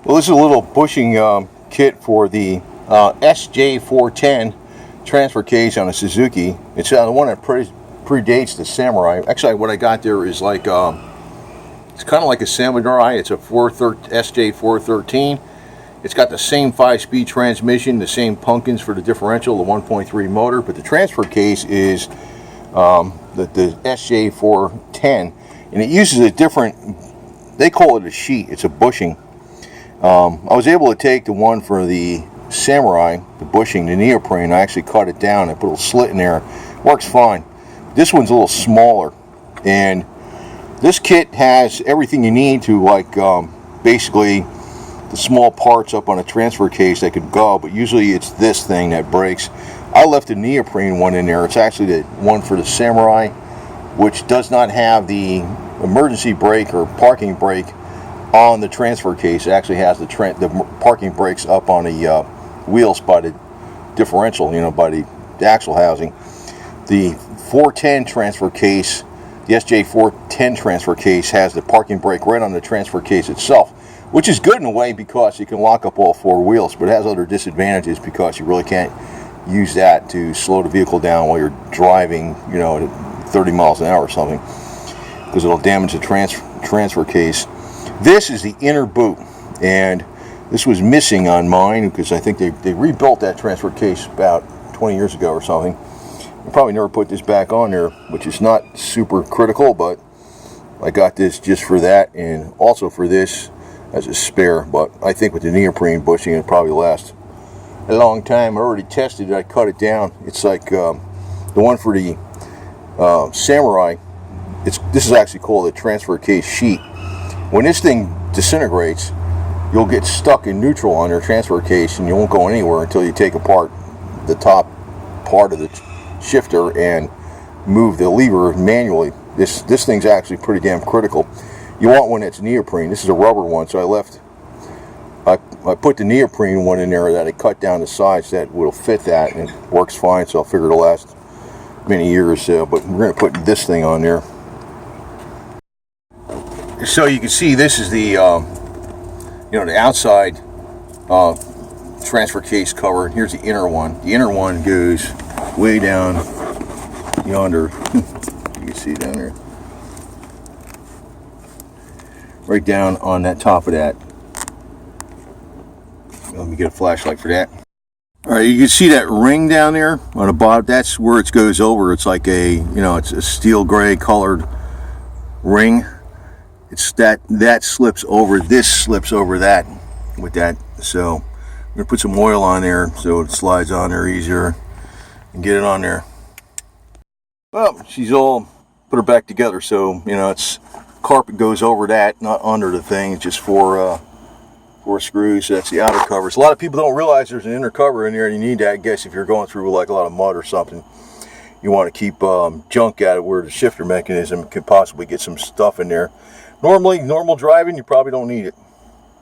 Well, this is a little bushing kit for the SJ410 transfer case on a Suzuki. It's the one that predates the Samurai. Actually, what I got there is like it's kind of like a Samurai. It's a SJ413. It's got the same 5-speed transmission, the same pumpkins for the differential, the 1.3 motor, but the transfer case is the SJ410, and it uses a different, they call it a sheet, it's a bushing. I was able to take the one for the Samurai, the bushing, the neoprene. I actually cut it down. I put a little slit in there. Works fine. This one's a little smaller, and this kit has everything you need to, like basically the small parts up on a transfer case that could go, but usually it's this thing that breaks. I left the neoprene one in there. It's actually the one for the Samurai, which does not have the emergency brake or parking brake on the transfer case. It actually has the parking brakes up on the wheels by the differential, by the axle housing. The 410 transfer case, the SJ410 transfer case, has the parking brake right on the transfer case itself, which is good in a way because you can lock up all 4 wheels, but it has other disadvantages because you really can't use that to slow the vehicle down while you're driving, at 30 miles an hour or something, because it'll damage the transfer case. This is the inner boot, and this was missing on mine because I think they rebuilt that transfer case about 20 years ago or something. I probably never put this back on there, which is not super critical, but I got this just for that and also for this as a spare. But I think with the neoprene bushing, it'll probably last a long time. I already tested it. I cut it down. It's like the one for the Samurai. This is actually called a transfer case sheet. When this thing disintegrates, you'll get stuck in neutral on your transfer case and you won't go anywhere until you take apart the top part of the shifter and move the lever manually. This thing's actually pretty damn critical. You want one that's neoprene. This is a rubber one, so I put the neoprene one in there that I cut down the sides that will fit that, and it works fine, so I figure it'll last many years. But we're going to put this thing on there. So you can see this is the the outside transfer case cover. Here's the inner one. The inner one goes way down yonder. You can see down there, right down on that top of that. Let me get a flashlight for that. All right, you can see that ring down there on the bottom. That's where it goes over. It's like it's a steel gray colored ring. It's that slips over, this slips over that with that. So I'm gonna put some oil on there so it slides on there easier and get it on there. Well, she's all put her back together, so it's carpet goes over that, not under the thing. It's just four screws. So that's the outer covers. A lot of people don't realize there's an inner cover in there, and you need that, I guess, if you're going through like a lot of mud or something. You want to keep junk out of where the shifter mechanism could possibly get some stuff in there. Normal driving, you probably don't need it.